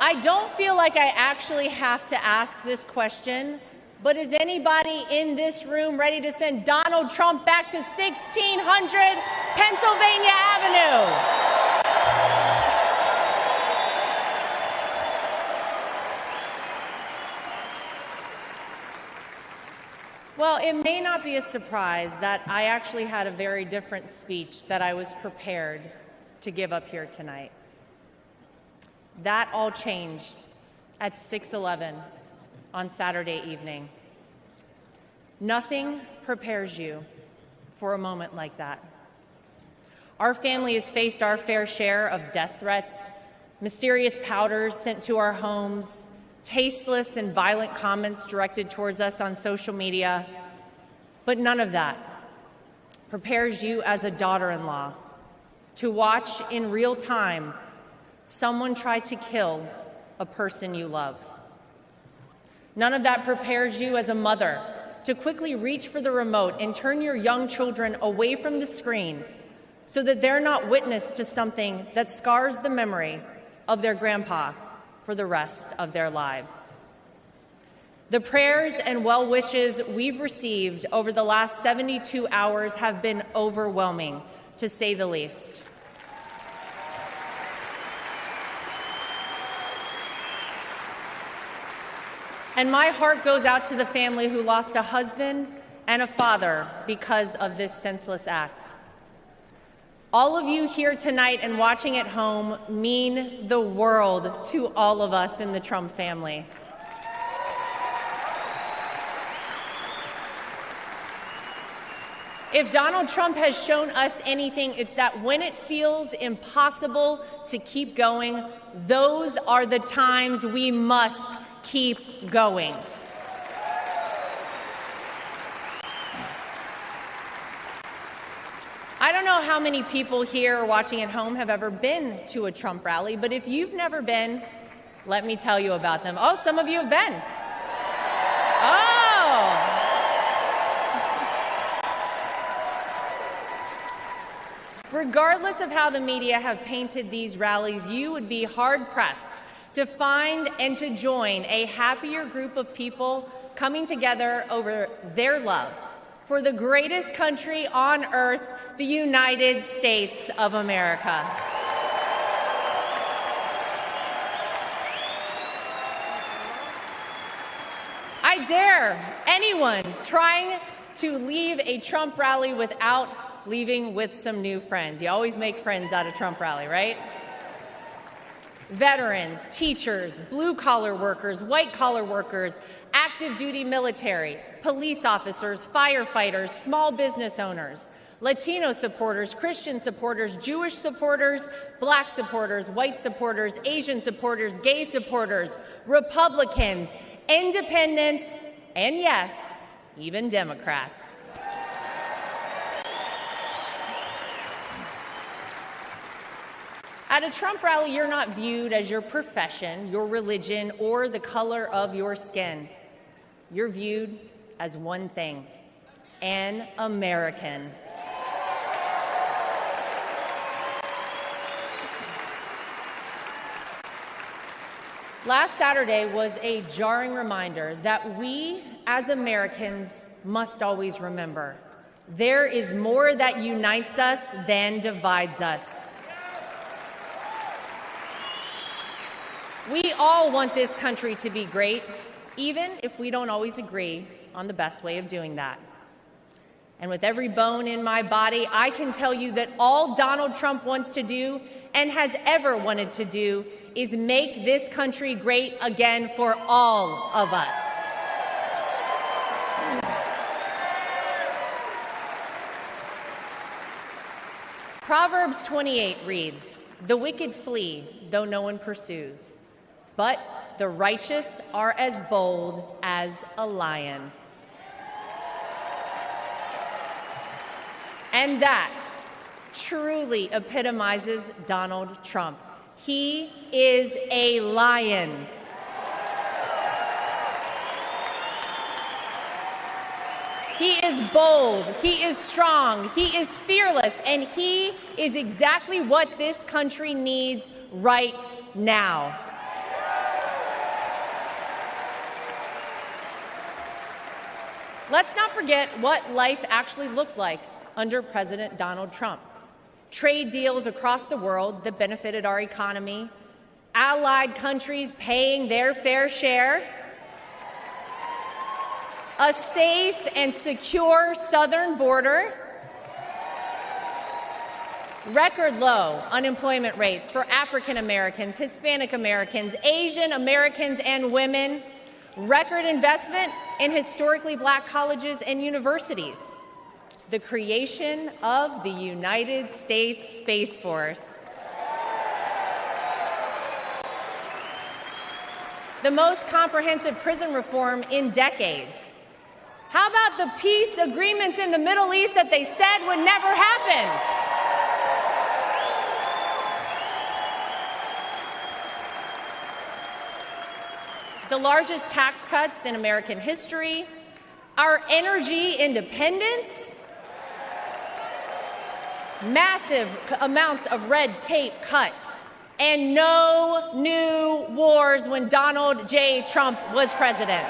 I don't feel like I actually have to ask this question, but is anybody in this room ready to send Donald Trump back to 1600 Pennsylvania Avenue? Well, it may not be a surprise that I actually had a very different speech that I was prepared to give up here tonight. That all changed at 6:11 on Saturday evening. Nothing prepares you for a moment like that. Our family has faced our fair share of death threats, mysterious powders sent to our homes, tasteless and violent comments directed towards us on social media, but none of that prepares you as a daughter-in-law to watch in real time someone try to kill a person you love. None of that prepares you as a mother to quickly reach for the remote and turn your young children away from the screen so that they're not witness to something that scars the memory of their grandpa for the rest of their lives. The prayers and well wishes we've received over the last 72 hours have been overwhelming, to say the least. And my heart goes out to the family who lost a husband and a father because of this senseless act. All of you here tonight and watching at home mean the world to all of us in the Trump family. If Donald Trump has shown us anything, it's that when it feels impossible to keep going, those are the times we must keep going. I don't know how many people here or watching at home have ever been to a Trump rally, but if you've never been, let me tell you about them. Oh, some of you have been. Oh. Regardless of how the media have painted these rallies, you would be hard-pressed to find and to join a happier group of people coming together over their love for the greatest country on earth, the United States of America. I dare anyone trying to leave a Trump rally without leaving with some new friends. You always make friends at a Trump rally, right? Veterans, teachers, blue-collar workers, white-collar workers, active duty military, police officers, firefighters, small business owners, Latino supporters, Christian supporters, Jewish supporters, black supporters, white supporters, Asian supporters, gay supporters, Republicans, independents, and yes, even Democrats. At a Trump rally, you're not viewed as your profession, your religion, or the color of your skin. You're viewed as one thing: an American. Last Saturday was a jarring reminder that we, as Americans, must always remember: there is more that unites us than divides us. We all want this country to be great, even if we don't always agree on the best way of doing that. And with every bone in my body, I can tell you that all Donald Trump wants to do and has ever wanted to do is make this country great again for all of us. Proverbs 28 reads, "The wicked flee, though no one pursues, but the righteous are as bold as a lion." And that truly epitomizes Donald Trump. He is a lion. He is bold, he is strong, he is fearless, and he is exactly what this country needs right now. Let's not forget what life actually looked like under President Donald Trump. Trade deals across the world that benefited our economy, allied countries paying their fair share, a safe and secure southern border, record low unemployment rates for African Americans, Hispanic Americans, Asian Americans, and women, record investment in historically black colleges and universities, the creation of the United States Space Force, the most comprehensive prison reform in decades. How about the peace agreements in the Middle East that they said would never happen? The largest tax cuts in American history, our energy independence, massive amounts of red tape cut, and no new wars when Donald J. Trump was president.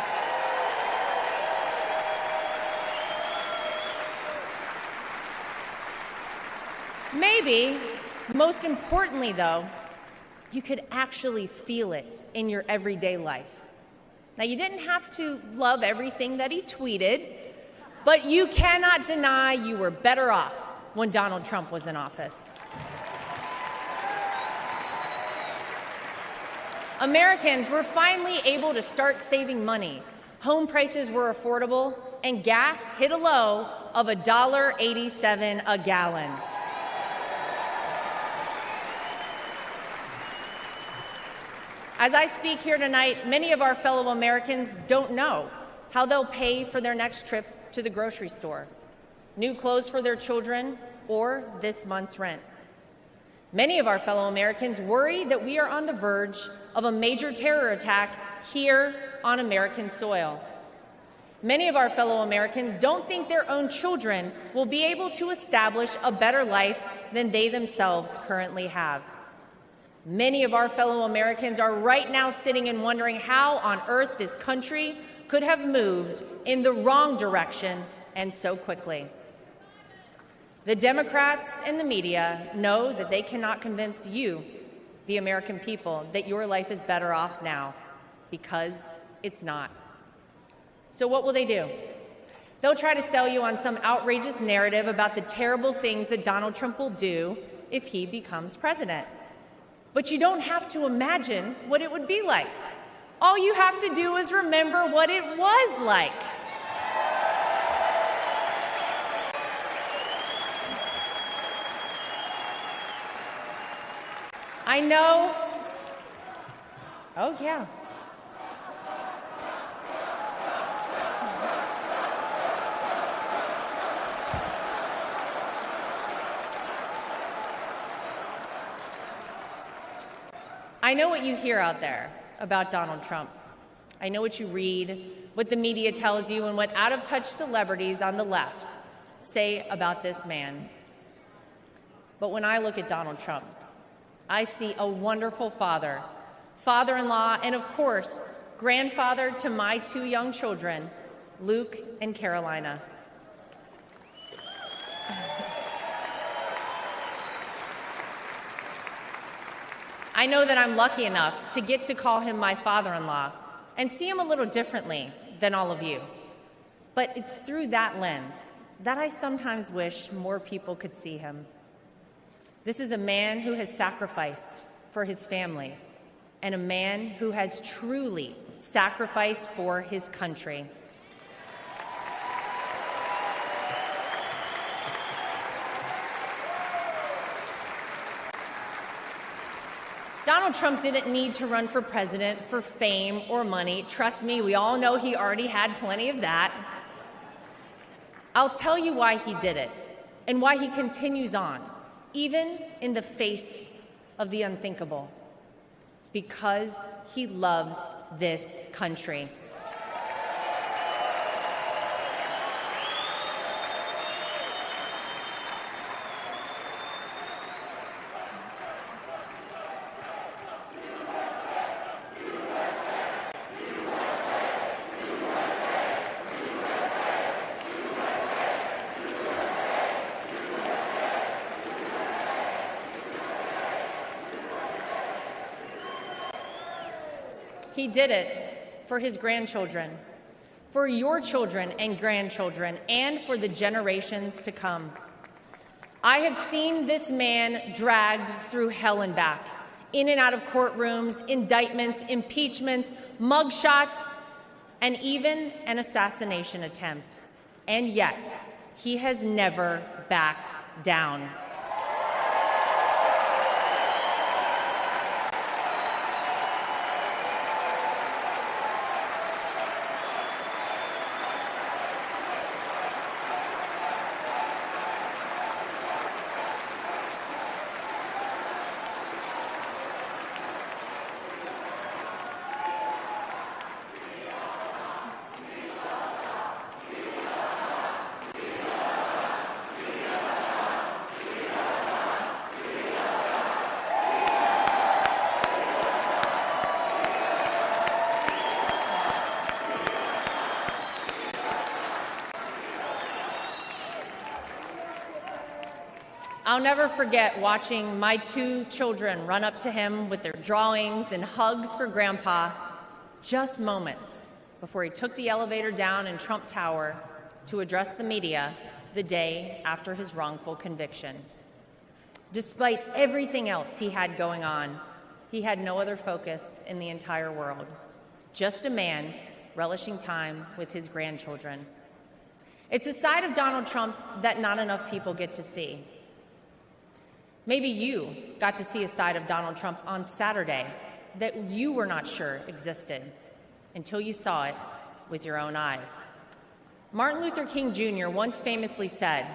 Maybe, most importantly though, you could actually feel it in your everyday life. Now, you didn't have to love everything that he tweeted, but you cannot deny you were better off when Donald Trump was in office. Americans were finally able to start saving money. Home prices were affordable, and gas hit a low of $1.87 a gallon. As I speak here tonight, many of our fellow Americans don't know how they'll pay for their next trip to the grocery store, new clothes for their children, or this month's rent. Many of our fellow Americans worry that we are on the verge of a major terror attack here on American soil. Many of our fellow Americans don't think their own children will be able to establish a better life than they themselves currently have. Many of our fellow Americans are right now sitting and wondering how on earth this country could have moved in the wrong direction and so quickly. The Democrats and the media know that they cannot convince you, the American people, that your life is better off now, because it's not. So what will they do? They'll try to sell you on some outrageous narrative about the terrible things that Donald Trump will do if he becomes president. But you don't have to imagine what it would be like. All you have to do is remember what it was like. I know. Oh, yeah. I know what you hear out there about Donald Trump. I know what you read, what the media tells you, and what out-of-touch celebrities on the left say about this man. But when I look at Donald Trump, I see a wonderful father, father-in-law, and of course, grandfather to my two young children, Luke and Carolina. I know that I'm lucky enough to get to call him my father-in-law and see him a little differently than all of you. But it's through that lens that I sometimes wish more people could see him. This is a man who has sacrificed for his family and a man who has truly sacrificed for his country. Donald Trump didn't need to run for president for fame or money. Trust me, we all know he already had plenty of that. I'll tell you why he did it and why he continues on, even in the face of the unthinkable. Because he loves this country. He did it for his grandchildren, for your children and grandchildren, and for the generations to come. I have seen this man dragged through hell and back, in and out of courtrooms, indictments, impeachments, mugshots, and even an assassination attempt. And yet, he has never backed down. I'll never forget watching my two children run up to him with their drawings and hugs for Grandpa, just moments before he took the elevator down in Trump Tower to address the media the day after his wrongful conviction. Despite everything else he had going on, he had no other focus in the entire world, just a man relishing time with his grandchildren. It's a side of Donald Trump that not enough people get to see. Maybe you got to see a side of Donald Trump on Saturday that you were not sure existed until you saw it with your own eyes. Martin Luther King Jr. once famously said,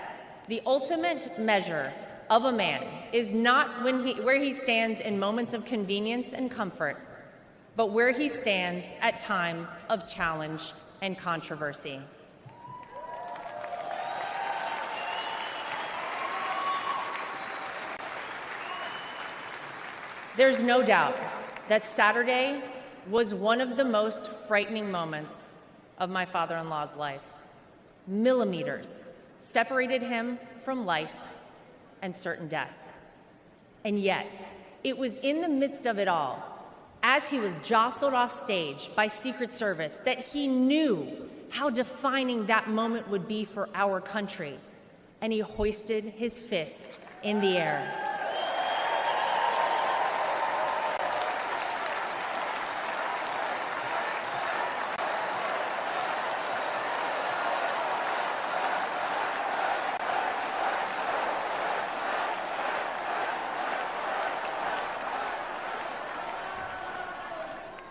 "The ultimate measure of a man is not where he stands in moments of convenience and comfort, but where he stands at times of challenge and controversy." There's no doubt that Saturday was one of the most frightening moments of my father-in-law's life. Millimeters separated him from life and certain death. And yet, it was in the midst of it all, as he was jostled off stage by Secret Service, that he knew how defining that moment would be for our country, and he hoisted his fist in the air.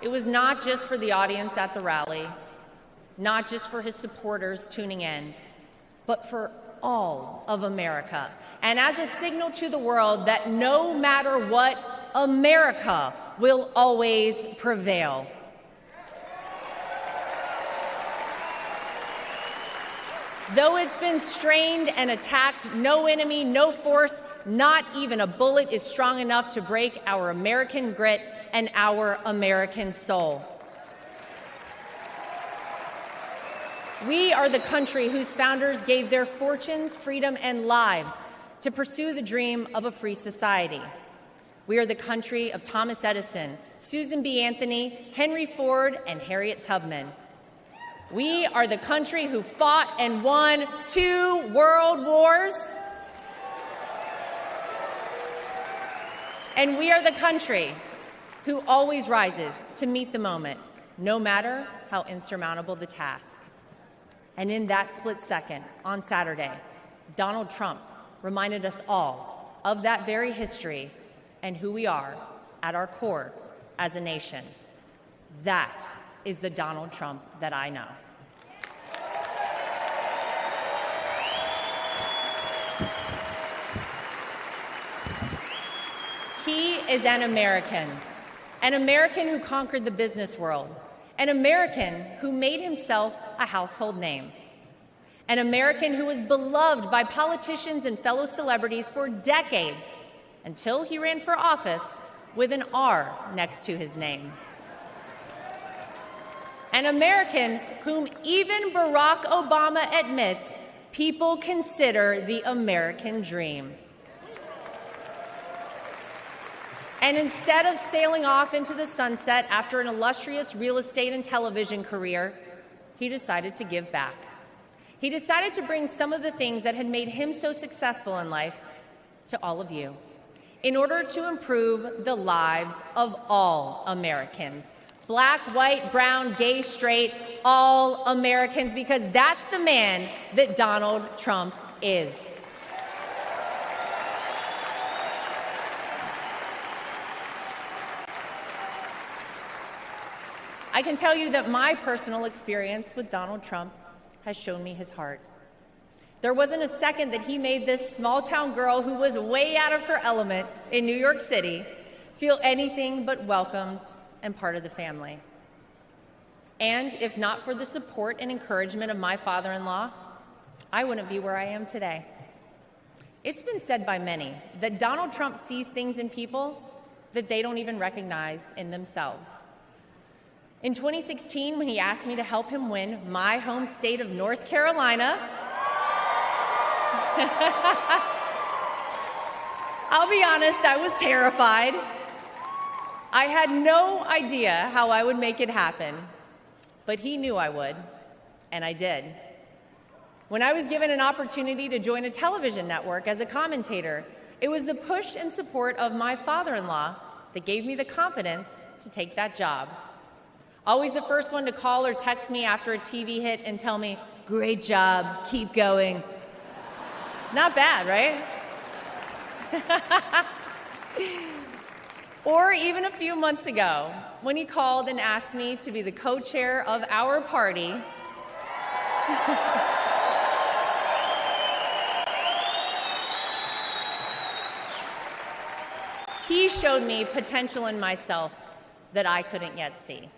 It was not just for the audience at the rally, not just for his supporters tuning in, but for all of America. And as a signal to the world that no matter what, America will always prevail. Though it's been strained and attacked, no enemy, no force, not even a bullet is strong enough to break our American grit and our American soul. We are the country whose founders gave their fortunes, freedom, and lives to pursue the dream of a free society. We are the country of Thomas Edison, Susan B. Anthony, Henry Ford, and Harriet Tubman. We are the country who fought and won 2 world wars. And we are the country who always rises to meet the moment, no matter how insurmountable the task. And in that split second, on Saturday, Donald Trump reminded us all of that very history and who we are at our core as a nation. That is the Donald Trump that I know. He is an American who conquered the business world, an American who made himself a household name, an American who was beloved by politicians and fellow celebrities for decades until he ran for office with an R next to his name. An American whom even Barack Obama admits people consider the American dream. And instead of sailing off into the sunset after an illustrious real estate and television career, he decided to give back. He decided to bring some of the things that had made him so successful in life to all of you in order to improve the lives of all Americans. Black, white, brown, gay, straight, all Americans, because that's the man that Donald Trump is. I can tell you that my personal experience with Donald Trump has shown me his heart. There wasn't a second that he made this small-town girl who was way out of her element in New York City feel anything but welcomed and part of the family. And if not for the support and encouragement of my father-in-law, I wouldn't be where I am today. It's been said by many that Donald Trump sees things in people that they don't even recognize in themselves. In 2016, when he asked me to help him win my home state of North Carolina, I'll be honest, I was terrified. I had no idea how I would make it happen, but he knew I would, and I did. When I was given an opportunity to join a television network as a commentator, it was the push and support of my father-in-law that gave me the confidence to take that job. Always the first one to call or text me after a TV hit and tell me, "Great job, keep going." Not bad, right? Or even a few months ago, when he called and asked me to be the co-chair of our party, he showed me potential in myself that I couldn't yet see.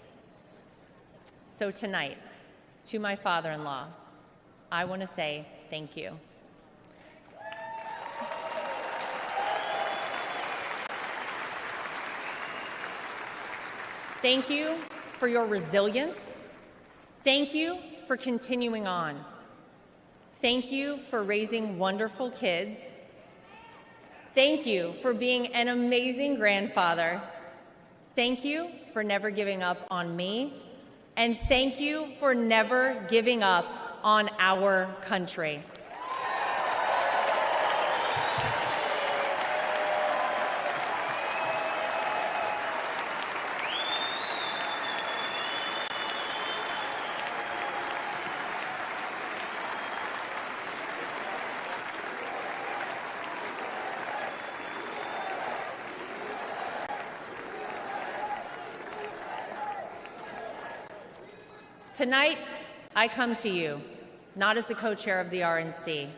So tonight, to my father-in-law, I want to say thank you. Thank you for your resilience. Thank you for continuing on. Thank you for raising wonderful kids. Thank you for being an amazing grandfather. Thank you for never giving up on me. And thank you for never giving up on our country. Tonight, I come to you, not as the co-chair of the RNC,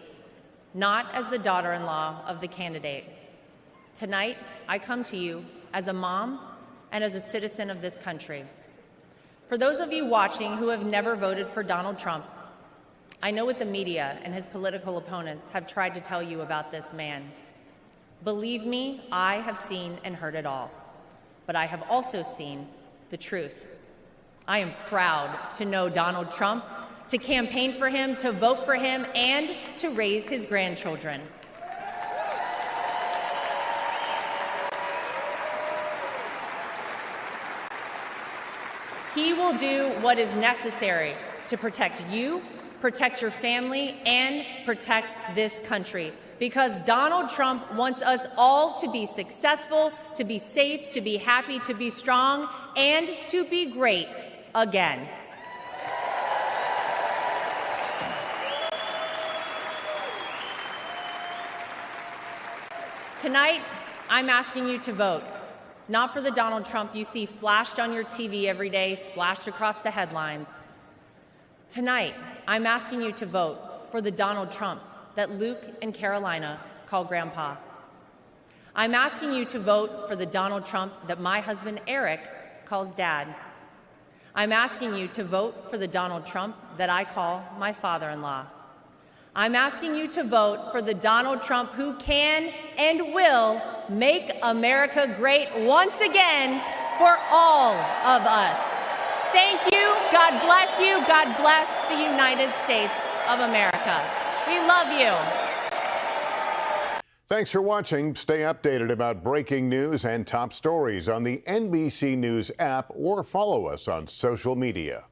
not as the daughter-in-law of the candidate. Tonight, I come to you as a mom and as a citizen of this country. For those of you watching who have never voted for Donald Trump, I know what the media and his political opponents have tried to tell you about this man. Believe me, I have seen and heard it all, but I have also seen the truth. I am proud to know Donald Trump, to campaign for him, to vote for him, and to raise his grandchildren. He will do what is necessary to protect you, protect your family, and protect this country. Because Donald Trump wants us all to be successful, to be safe, to be happy, to be strong, and to be great again. Tonight, I'm asking you to vote, not for the Donald Trump you see flashed on your TV every day, splashed across the headlines. Tonight, I'm asking you to vote for the Donald Trump that Luke and Carolina call Grandpa. I'm asking you to vote for the Donald Trump that my husband Eric calls Dad. I'm asking you to vote for the Donald Trump that I call my father-in-law. I'm asking you to vote for the Donald Trump who can and will make America great once again for all of us. Thank you. God bless you. God bless the United States of America. We love you. Thanks for watching. Stay updated about breaking news and top stories on the NBC News app or follow us on social media.